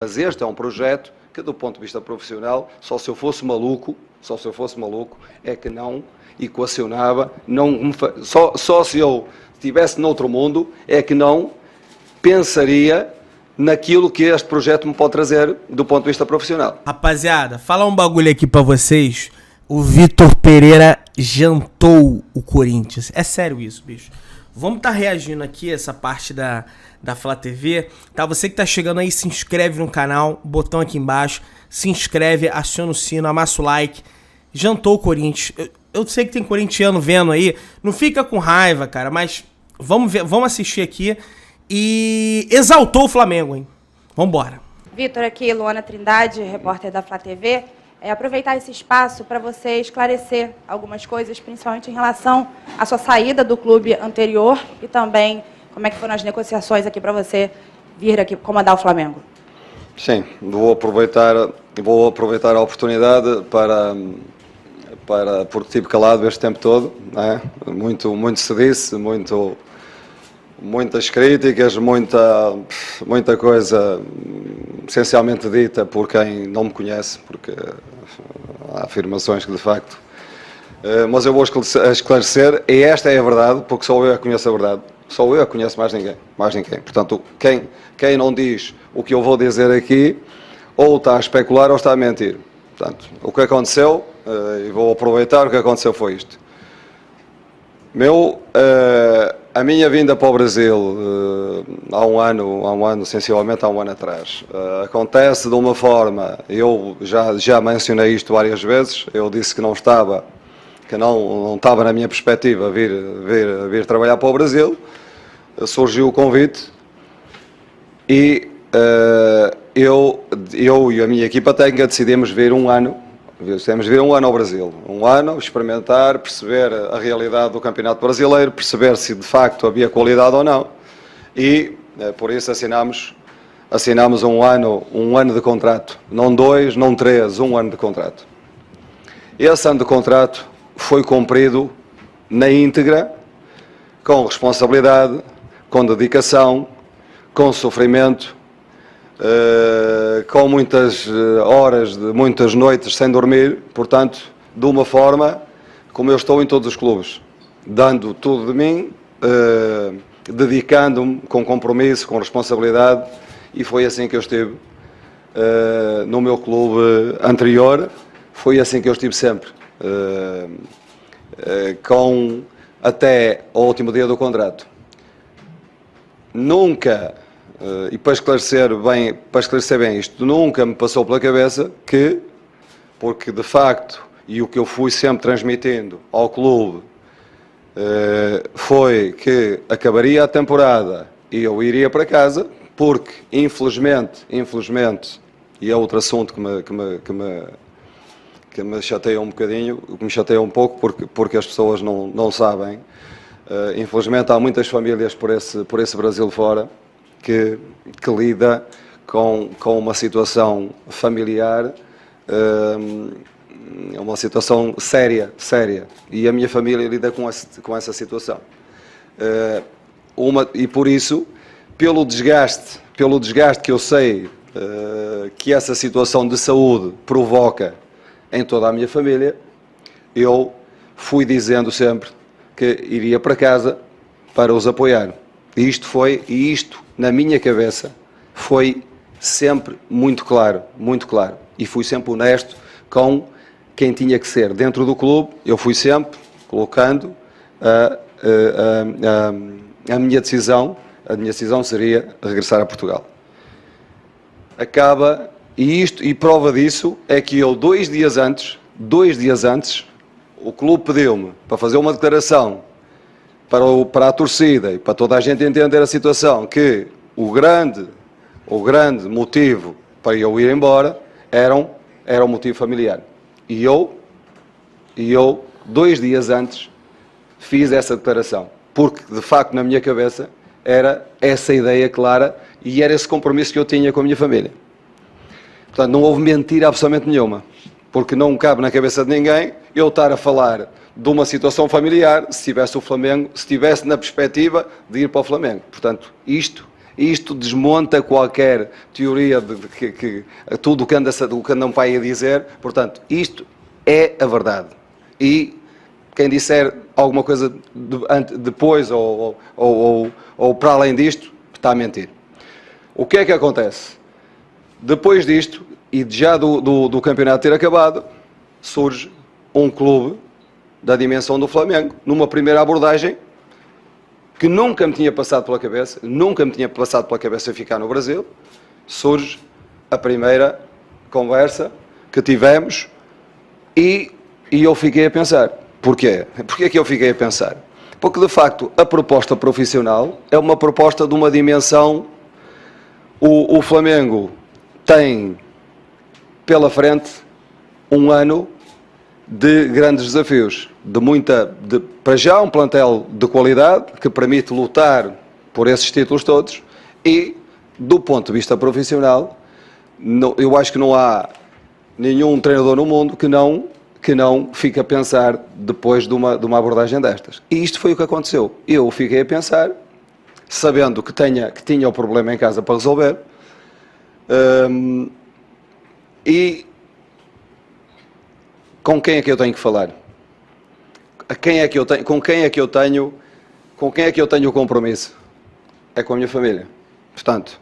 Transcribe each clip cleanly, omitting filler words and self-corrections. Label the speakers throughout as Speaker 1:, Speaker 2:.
Speaker 1: Mas este é um projeto que, do ponto de vista profissional, só se eu fosse maluco, é que não equacionava, só se eu estivesse noutro mundo, é que não pensaria naquilo que este projeto me pode trazer do ponto de vista profissional.
Speaker 2: Rapaziada, fala um bagulho aqui pra vocês. O Vitor Pereira jantou o Corinthians. É sério isso, bicho. Vamos tá reagindo aqui a essa parte da Flá TV. Tá? Você que tá chegando aí, se inscreve no canal, botão aqui embaixo. Se inscreve, aciona o sino, amassa o like. Jantou o Corinthians. Eu sei que tem corintiano vendo aí. Não fica com raiva, cara, mas vamos ver, vamos assistir aqui. E exaltou o Flamengo, hein? Vambora.
Speaker 3: Vitor, aqui, Luana Trindade, repórter da Flá TV. Aproveitar esse espaço para você esclarecer algumas coisas, principalmente em relação à sua saída do clube anterior e também como é que foram as negociações aqui para você vir aqui comandar o Flamengo.
Speaker 1: Sim, vou aproveitar a oportunidade porque tive calado este tempo todo, né? Muito se disse, muitas críticas, muita coisa essencialmente dita por quem não me conhece, porque há afirmações que de facto... Mas eu vou esclarecer, e esta é a verdade, porque só eu a conheço a verdade. Só eu a conheço, mais ninguém. Portanto, quem não diz o que eu vou dizer aqui, ou está a especular ou está a mentir. Portanto, o que aconteceu, e vou aproveitar, o que aconteceu foi isto. A minha vinda para o Brasil há um ano, sensivelmente há um ano atrás, acontece de uma forma, eu já mencionei isto várias vezes, eu disse que não estava na minha perspectiva vir trabalhar para o Brasil, surgiu o convite e eu e a minha equipa técnica decidimos vir um ano ao Brasil, experimentar, perceber a realidade do Campeonato Brasileiro, perceber se de facto havia qualidade ou não, e por isso assinámos um ano de contrato, não 2, não 3, um ano de contrato. Esse ano de contrato foi cumprido na íntegra, com responsabilidade, com dedicação, com sofrimento, com muitas horas, muitas noites sem dormir, portanto, de uma forma como eu estou em todos os clubes, dando tudo de mim, dedicando-me com compromisso, com responsabilidade, e foi assim que eu estive no meu clube anterior, foi assim que eu estive sempre, até ao último dia do contrato. Nunca, e para esclarecer bem isto, nunca me passou pela cabeça que, porque de facto, e o que eu fui sempre transmitindo ao clube, foi que acabaria a temporada e eu iria para casa, porque infelizmente, e é outro assunto que me chateia um bocadinho, que me chateia um pouco, porque as pessoas não sabem. Infelizmente há muitas famílias por esse Brasil fora que lida com uma situação familiar, uma situação séria, e a minha família lida com essa situação. E por isso, pelo desgaste que eu sei que essa situação de saúde provoca em toda a minha família, eu fui dizendo sempre que iria para casa para os apoiar. E isto na minha cabeça foi sempre muito claro. E fui sempre honesto com quem tinha que ser. Dentro do clube, eu fui sempre colocando a minha decisão. A minha decisão seria regressar a Portugal. E prova disso é que eu, 2 dias antes, o clube pediu-me para fazer uma declaração para a torcida e para toda a gente entender a situação, que o grande motivo para eu ir embora era um motivo familiar. E eu, 2 dias antes, fiz essa declaração, porque de facto na minha cabeça era essa ideia clara e era esse compromisso que eu tinha com a minha família. Portanto, não houve mentira absolutamente nenhuma, porque não cabe na cabeça de ninguém eu estar a falar de uma situação familiar se tivesse o Flamengo, se estivesse na perspectiva de ir para o Flamengo. Portanto, isto E isto desmonta qualquer teoria de que tudo o que anda um pai a dizer. Portanto, isto é a verdade. E quem disser alguma coisa depois ou para além disto, está a mentir. O que é que acontece? Depois disto, e já do campeonato ter acabado, surge um clube da dimensão do Flamengo, numa primeira abordagem que nunca me tinha passado pela cabeça ficar no Brasil. Surge a primeira conversa que tivemos e eu fiquei a pensar. Porquê? Porquê é que eu fiquei a pensar? Porque, de facto, a proposta profissional é uma proposta de uma dimensão. O Flamengo tem pela frente um ano de grandes desafios, para já um plantel de qualidade que permite lutar por esses títulos todos e, do ponto de vista profissional, eu acho que não há nenhum treinador no mundo que não fique a pensar depois de uma abordagem destas. E isto foi o que aconteceu. Eu fiquei a pensar, sabendo que tinha o problema em casa para resolver, e com quem é que eu tenho que falar? Com quem é que eu tenho o compromisso? É com a minha família. Portanto,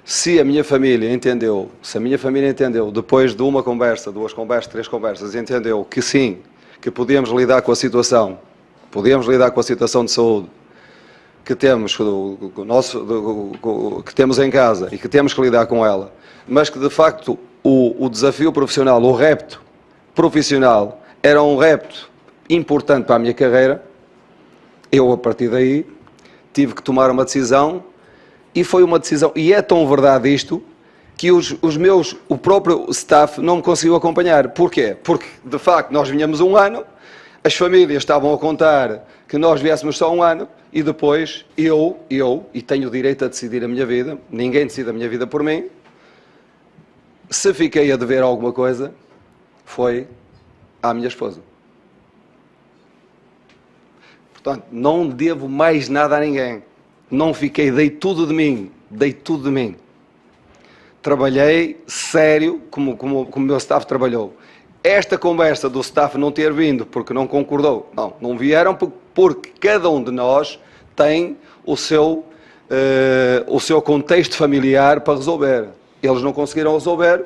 Speaker 1: se a minha família entendeu, depois de uma conversa, 2 conversas, 3 conversas, entendeu que sim, que podíamos lidar com a situação de saúde que temos, que temos em casa e que temos que lidar com ela, mas que de facto o desafio profissional, o repto profissional era um repto importante para a minha carreira, eu a partir daí tive que tomar uma decisão. E foi uma decisão, e é tão verdade isto, que o próprio staff não me conseguiu acompanhar. Porquê? Porque, de facto, nós vinhamos um ano, as famílias estavam a contar que nós viéssemos só um ano, e depois eu, e tenho o direito a decidir a minha vida, ninguém decide a minha vida por mim, se fiquei a dever alguma coisa, foi à minha esposa. Portanto, não devo mais nada a ninguém. Não fiquei, dei tudo de mim. Trabalhei sério, como o meu staff trabalhou. Esta conversa do staff não ter vindo porque não concordou, não vieram porque cada um de nós tem o seu contexto familiar para resolver. Eles não conseguiram resolver,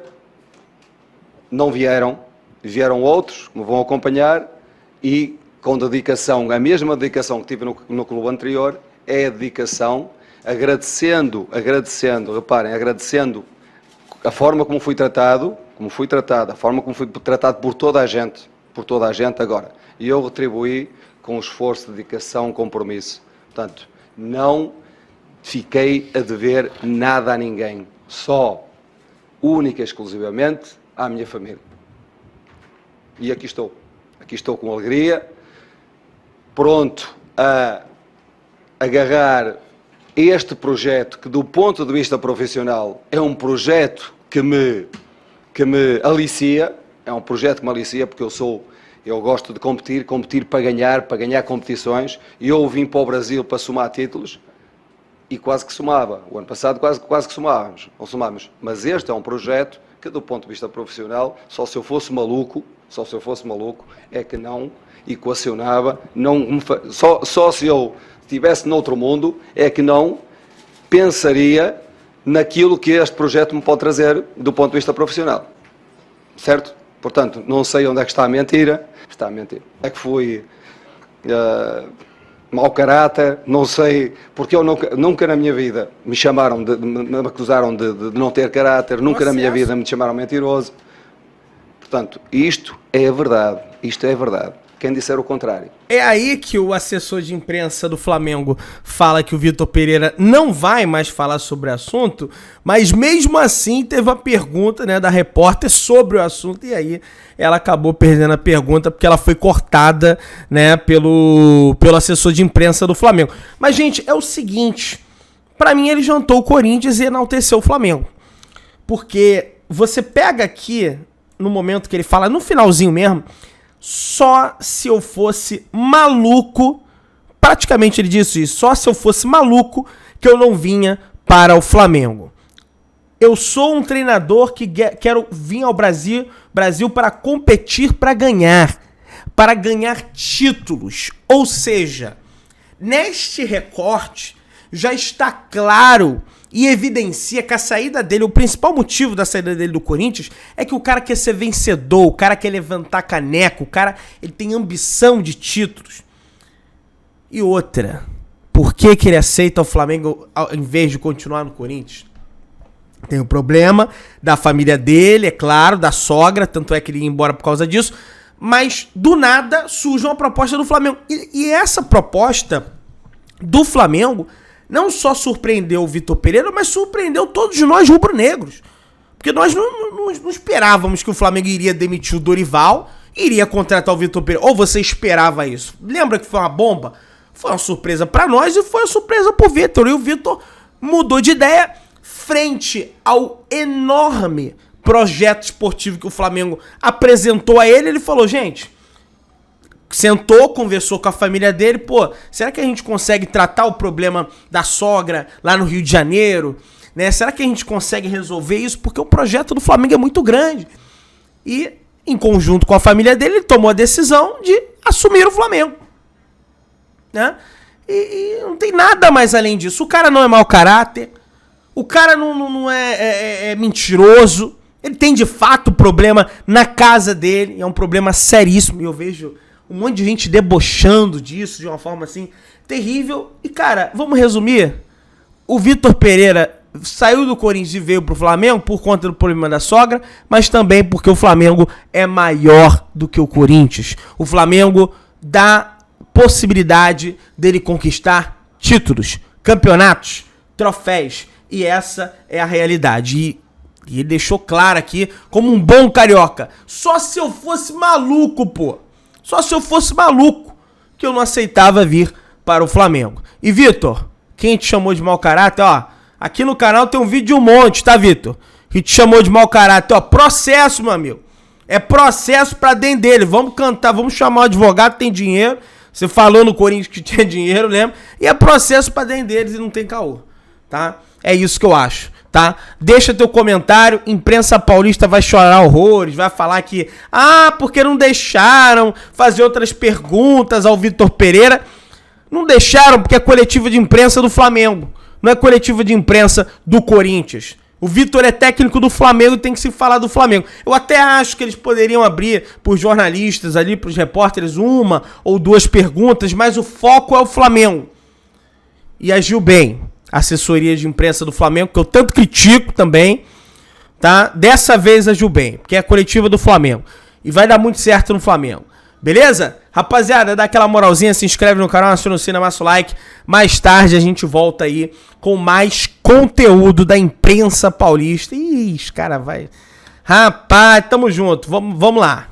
Speaker 1: não vieram outros que me vão acompanhar e com dedicação, a mesma dedicação que tive no clube anterior, é a dedicação, agradecendo a forma como fui tratado, a forma como fui tratado por toda a gente agora. E eu retribuí com esforço, dedicação, compromisso. Portanto, não fiquei a dever nada a ninguém, só, única e exclusivamente, à minha família. E aqui estou com alegria, pronto a agarrar este projeto que, do ponto de vista profissional, é um projeto que me alicia, porque eu gosto de competir para ganhar competições, e eu vim para o Brasil para somar títulos, e quase que somava. O ano passado quase que somávamos. Mas este é um projeto que, do ponto de vista profissional, só se eu fosse maluco, é que não equacionava, só se eu estivesse noutro mundo, é que não pensaria naquilo que este projeto me pode trazer do ponto de vista profissional. Certo? Portanto, não sei onde é que está a mentira. É que fui mau caráter, não sei, porque eu nunca na minha vida me acusaram de não ter caráter, nunca na minha vida me chamaram mentiroso. Portanto, isto é verdade. Quem disser o contrário.
Speaker 2: É aí que o assessor de imprensa do Flamengo fala que o Vitor Pereira não vai mais falar sobre o assunto, mas mesmo assim teve a pergunta, né, da repórter sobre o assunto, e aí ela acabou perdendo a pergunta porque ela foi cortada, né, pelo assessor de imprensa do Flamengo. Mas, gente, é o seguinte, pra mim ele jantou o Corinthians e enalteceu o Flamengo. Porque você pega aqui, no momento que ele fala, no finalzinho mesmo, só se eu fosse maluco, praticamente ele disse isso, só se eu fosse maluco que eu não vinha para o Flamengo. Eu sou um treinador que quero vir ao Brasil para competir, para ganhar títulos. Ou seja, neste recorte já está claro e evidencia que a saída dele, o principal motivo da saída dele do Corinthians é que o cara quer ser vencedor, o cara quer levantar caneco, o cara ele tem ambição de títulos. E outra, por que ele aceita o Flamengo ao invés de continuar no Corinthians? Tem o problema da família dele, é claro, da sogra, tanto é que ele ia embora por causa disso, mas do nada surge uma proposta do Flamengo. E essa proposta do Flamengo não só surpreendeu o Vitor Pereira, mas surpreendeu todos nós rubro-negros. Porque nós não esperávamos que o Flamengo iria demitir o Dorival, iria contratar o Vitor Pereira. Ou você esperava isso? Lembra que foi uma bomba? Foi uma surpresa pra nós e foi uma surpresa pro Vitor. E o Vitor mudou de ideia frente ao enorme projeto esportivo que o Flamengo apresentou a ele. Ele falou, gente... Sentou, conversou com a família dele, pô, será que a gente consegue tratar o problema da sogra lá no Rio de Janeiro, né? Será que a gente consegue resolver isso? Porque o projeto do Flamengo é muito grande. E, em conjunto com a família dele, ele tomou a decisão de assumir o Flamengo, né? E não tem nada mais além disso. O cara não é mau caráter, o cara não é mentiroso, ele tem de fato problema na casa dele, é um problema seríssimo, e eu vejo um monte de gente debochando disso de uma forma assim terrível. E cara, vamos resumir? O Vitor Pereira saiu do Corinthians e veio pro Flamengo por conta do problema da sogra, mas também porque o Flamengo é maior do que o Corinthians. O Flamengo dá possibilidade dele conquistar títulos, campeonatos, troféus. E essa é a realidade. E ele deixou claro aqui, como um bom carioca, só se eu fosse maluco, pô. Só se eu fosse maluco que eu não aceitava vir para o Flamengo. E Vitor, quem te chamou de mau caráter, ó, aqui no canal tem um vídeo de um monte, tá, Vitor? Que te chamou de mau caráter, ó, processo, meu amigo. É processo pra dentro dele. Vamos cantar, vamos chamar o advogado, tem dinheiro. Você falou no Corinthians que tinha dinheiro, lembra? E é processo pra dentro deles e não tem caô, tá? É isso que eu acho, tá? Deixa teu comentário, imprensa paulista vai chorar horrores, vai falar que, porque não deixaram fazer outras perguntas ao Vitor Pereira. Não deixaram porque é coletiva de imprensa do Flamengo, não é coletiva de imprensa do Corinthians. O Vitor é técnico do Flamengo e tem que se falar do Flamengo. Eu até acho que eles poderiam abrir para os jornalistas ali, para os repórteres, uma ou duas perguntas, mas o foco é o Flamengo. E agiu bem. Assessoria de imprensa do Flamengo, que eu tanto critico também, tá? Dessa vez agiu bem, porque é a coletiva do Flamengo. E vai dar muito certo no Flamengo. Beleza? Rapaziada, dá aquela moralzinha, se inscreve no canal, aciona o sino, amassa o like. Mais tarde a gente volta aí com mais conteúdo da imprensa paulista. Ih, cara, vai... Rapaz, tamo junto. Vamos lá.